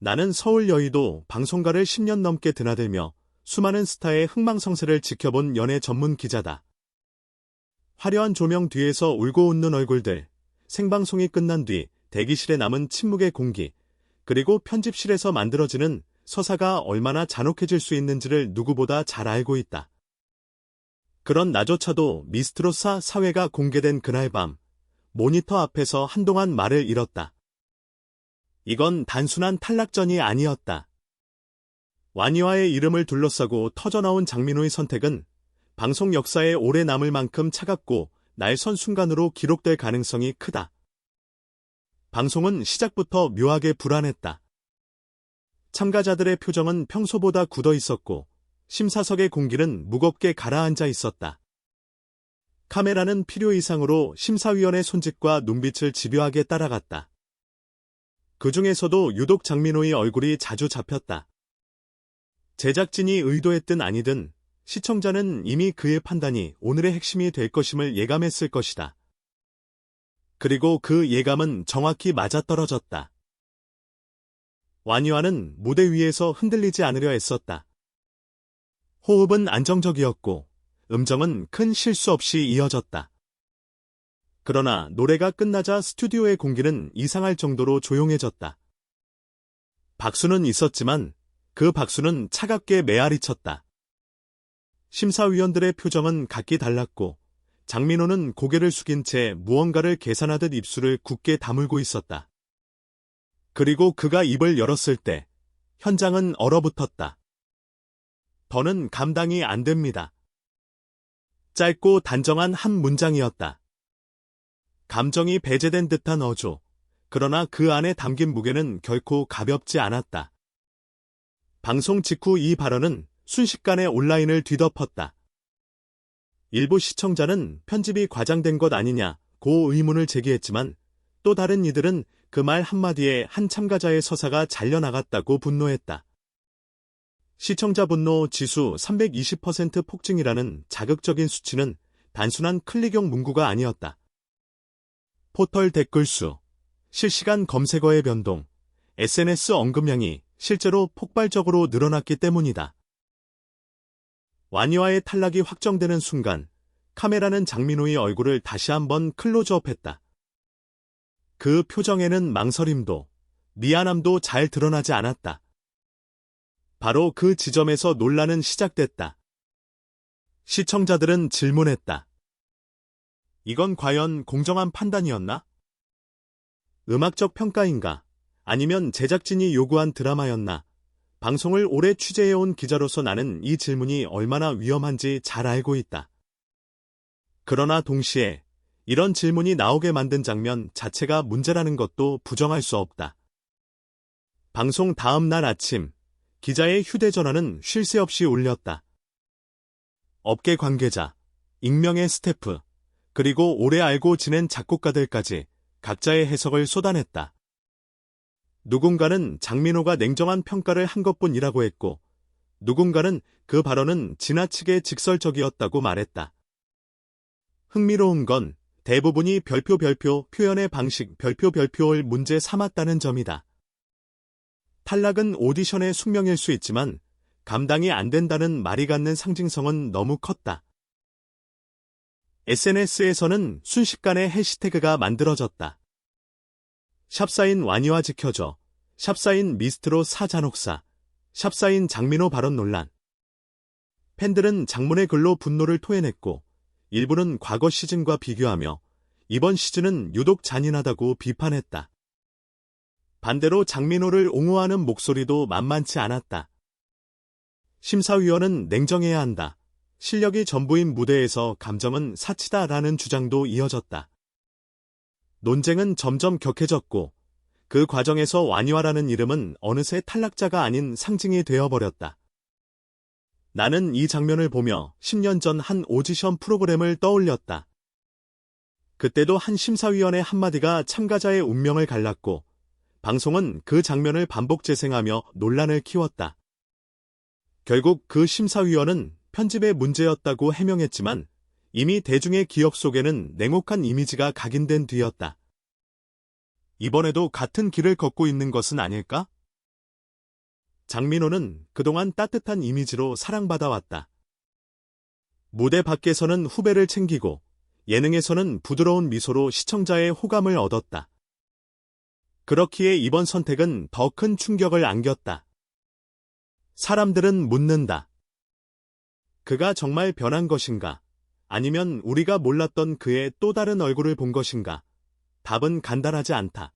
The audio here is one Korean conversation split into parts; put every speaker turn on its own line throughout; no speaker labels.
나는 서울 여의도 방송가를 10년 넘게 드나들며 수많은 스타의 흥망성쇠를 지켜본 연예 전문 기자다. 화려한 조명 뒤에서 울고 웃는 얼굴들, 생방송이 끝난 뒤 대기실에 남은 침묵의 공기, 그리고 편집실에서 만들어지는 서사가 얼마나 잔혹해질 수 있는지를 누구보다 잘 알고 있다. 그런 나조차도 미스트롯 사회가 공개된 그날 밤, 모니터 앞에서 한동안 말을 잃었다. 이건 단순한 탈락전이 아니었다. 완이와의 이름을 둘러싸고 터져나온 장민호의 선택은 방송 역사에 오래 남을 만큼 차갑고 날선 순간으로 기록될 가능성이 크다. 방송은 시작부터 묘하게 불안했다. 참가자들의 표정은 평소보다 굳어 있었고 심사석의 공기는 무겁게 가라앉아 있었다. 카메라는 필요 이상으로 심사위원의 손짓과 눈빛을 집요하게 따라갔다. 그 중에서도 유독 장민호의 얼굴이 자주 잡혔다. 제작진이 의도했든 아니든 시청자는 이미 그의 판단이 오늘의 핵심이 될 것임을 예감했을 것이다. 그리고 그 예감은 정확히 맞아떨어졌다. 완이와는 무대 위에서 흔들리지 않으려 애썼다. 호흡은 안정적이었고 음정은 큰 실수 없이 이어졌다. 그러나 노래가 끝나자 스튜디오의 공기는 이상할 정도로 조용해졌다. 박수는 있었지만 그 박수는 차갑게 메아리쳤다. 심사위원들의 표정은 각기 달랐고 장민호는 고개를 숙인 채 무언가를 계산하듯 입술을 굳게 다물고 있었다. 그리고 그가 입을 열었을 때 현장은 얼어붙었다. 더는 감당이 안 됩니다. 짧고 단정한 한 문장이었다. 감정이 배제된 듯한 어조, 그러나 그 안에 담긴 무게는 결코 가볍지 않았다. 방송 직후 이 발언은 순식간에 온라인을 뒤덮었다. 일부 시청자는 편집이 과장된 것 아니냐고 의문을 제기했지만 또 다른 이들은 그 말 한마디에 한 참가자의 서사가 잘려나갔다고 분노했다. 시청자 분노 지수 320% 폭증이라는 자극적인 수치는 단순한 클릭용 문구가 아니었다. 포털 댓글 수, 실시간 검색어의 변동, SNS 언급량이 실제로 폭발적으로 늘어났기 때문이다. 완이와의 탈락이 확정되는 순간 카메라는 장민호의 얼굴을 다시 한번 클로즈업했다. 그 표정에는 망설임도 미안함도 잘 드러나지 않았다. 바로 그 지점에서 논란은 시작됐다. 시청자들은 질문했다. 이건 과연 공정한 판단이었나? 음악적 평가인가? 아니면 제작진이 요구한 드라마였나? 방송을 오래 취재해온 기자로서 나는 이 질문이 얼마나 위험한지 잘 알고 있다. 그러나 동시에 이런 질문이 나오게 만든 장면 자체가 문제라는 것도 부정할 수 없다. 방송 다음 날 아침, 기자의 휴대전화는 쉴 새 없이 울렸다. 업계 관계자, 익명의 스태프, 그리고 오래 알고 지낸 작곡가들까지 각자의 해석을 쏟아냈다. 누군가는 장민호가 냉정한 평가를 한 것뿐이라고 했고, 누군가는 그 발언은 지나치게 직설적이었다고 말했다. 흥미로운 건 대부분이 별표 표현의 방식 별표를 문제 삼았다는 점이다. 탈락은 오디션의 숙명일 수 있지만 감당이 안 된다는 말이 갖는 상징성은 너무 컸다. SNS에서는 순식간에 해시태그가 만들어졌다. 샵사인 완이와 지켜줘, 샵사인 미스트롯 잔혹사, 샵사인 장민호 발언 논란. 팬들은 장문의 글로 분노를 토해냈고 일부는 과거 시즌과 비교하며 이번 시즌은 유독 잔인하다고 비판했다. 반대로 장민호를 옹호하는 목소리도 만만치 않았다. 심사위원은 냉정해야 한다. 실력이 전부인 무대에서 감정은 사치다라는 주장도 이어졌다. 논쟁은 점점 격해졌고 그 과정에서 완이와라는 이름은 어느새 탈락자가 아닌 상징이 되어버렸다. 나는 이 장면을 보며 10년 전 한 오디션 프로그램을 떠올렸다. 그때도 한 심사위원의 한마디가 참가자의 운명을 갈랐고 방송은 그 장면을 반복 재생하며 논란을 키웠다. 결국 그 심사위원은 편집의 문제였다고 해명했지만 이미 대중의 기억 속에는 냉혹한 이미지가 각인된 뒤였다. 이번에도 같은 길을 걷고 있는 것은 아닐까? 장민호는 그동안 따뜻한 이미지로 사랑받아왔다. 무대 밖에서는 후배를 챙기고 예능에서는 부드러운 미소로 시청자의 호감을 얻었다. 그렇기에 이번 선택은 더 큰 충격을 안겼다. 사람들은 묻는다. 그가 정말 변한 것인가? 아니면 우리가 몰랐던 그의 또 다른 얼굴을 본 것인가? 답은 간단하지 않다.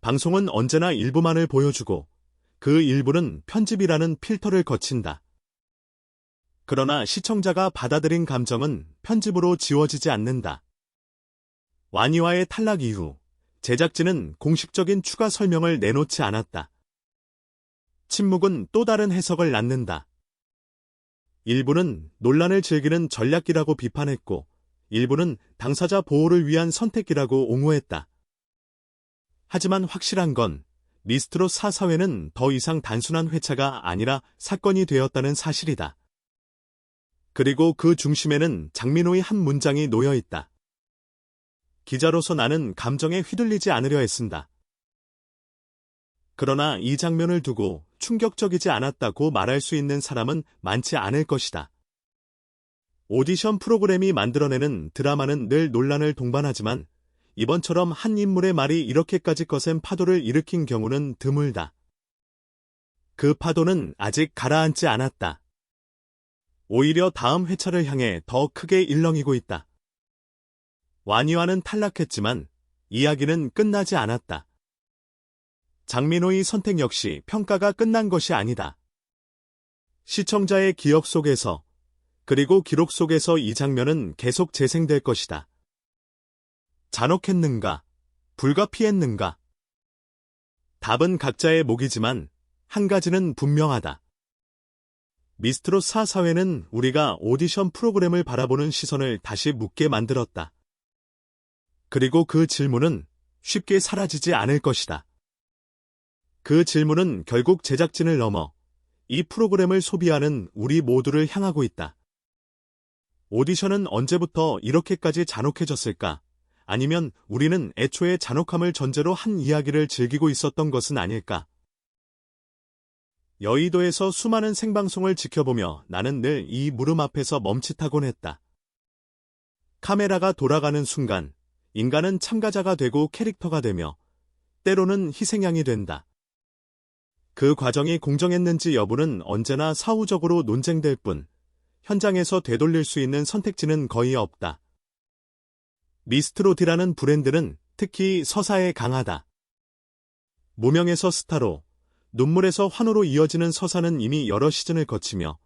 방송은 언제나 일부만을 보여주고 그 일부는 편집이라는 필터를 거친다. 그러나 시청자가 받아들인 감정은 편집으로 지워지지 않는다. 완이와의 탈락 이후 제작진은 공식적인 추가 설명을 내놓지 않았다. 침묵은 또 다른 해석을 낳는다. 일부는 논란을 즐기는 전략기라고 비판했고, 일부는 당사자 보호를 위한 선택기라고 옹호했다. 하지만 확실한 건 리스트롯 4사회는 더 이상 단순한 회차가 아니라 사건이 되었다는 사실이다. 그리고 그 중심에는 장민호의 한 문장이 놓여 있다. 기자로서 나는 감정에 휘둘리지 않으려 애쓴다. 그러나 이 장면을 두고 충격적이지 않았다고 말할 수 있는 사람은 많지 않을 것이다. 오디션 프로그램이 만들어내는 드라마는 늘 논란을 동반하지만 이번처럼 한 인물의 말이 이렇게까지 거센 파도를 일으킨 경우는 드물다. 그 파도는 아직 가라앉지 않았다. 오히려 다음 회차를 향해 더 크게 일렁이고 있다. 완이와는 탈락했지만 이야기는 끝나지 않았다. 장민호의 선택 역시 평가가 끝난 것이 아니다. 시청자의 기억 속에서 그리고 기록 속에서 이 장면은 계속 재생될 것이다. 잔혹했는가? 불가피했는가? 답은 각자의 몫이지만 한 가지는 분명하다. 미스트롯 4사회는 우리가 오디션 프로그램을 바라보는 시선을 다시 묻게 만들었다. 그리고 그 질문은 쉽게 사라지지 않을 것이다. 그 질문은 결국 제작진을 넘어 이 프로그램을 소비하는 우리 모두를 향하고 있다. 오디션은 언제부터 이렇게까지 잔혹해졌을까? 아니면 우리는 애초에 잔혹함을 전제로 한 이야기를 즐기고 있었던 것은 아닐까? 여의도에서 수많은 생방송을 지켜보며 나는 늘 이 물음 앞에서 멈칫하곤 했다. 카메라가 돌아가는 순간 인간은 참가자가 되고 캐릭터가 되며 때로는 희생양이 된다. 그 과정이 공정했는지 여부는 언제나 사후적으로 논쟁될 뿐 현장에서 되돌릴 수 있는 선택지는 거의 없다. 미스트롯이라는 브랜드는 특히 서사에 강하다. 무명에서 스타로, 눈물에서 환호로 이어지는 서사는 이미 여러 시즌을 거치며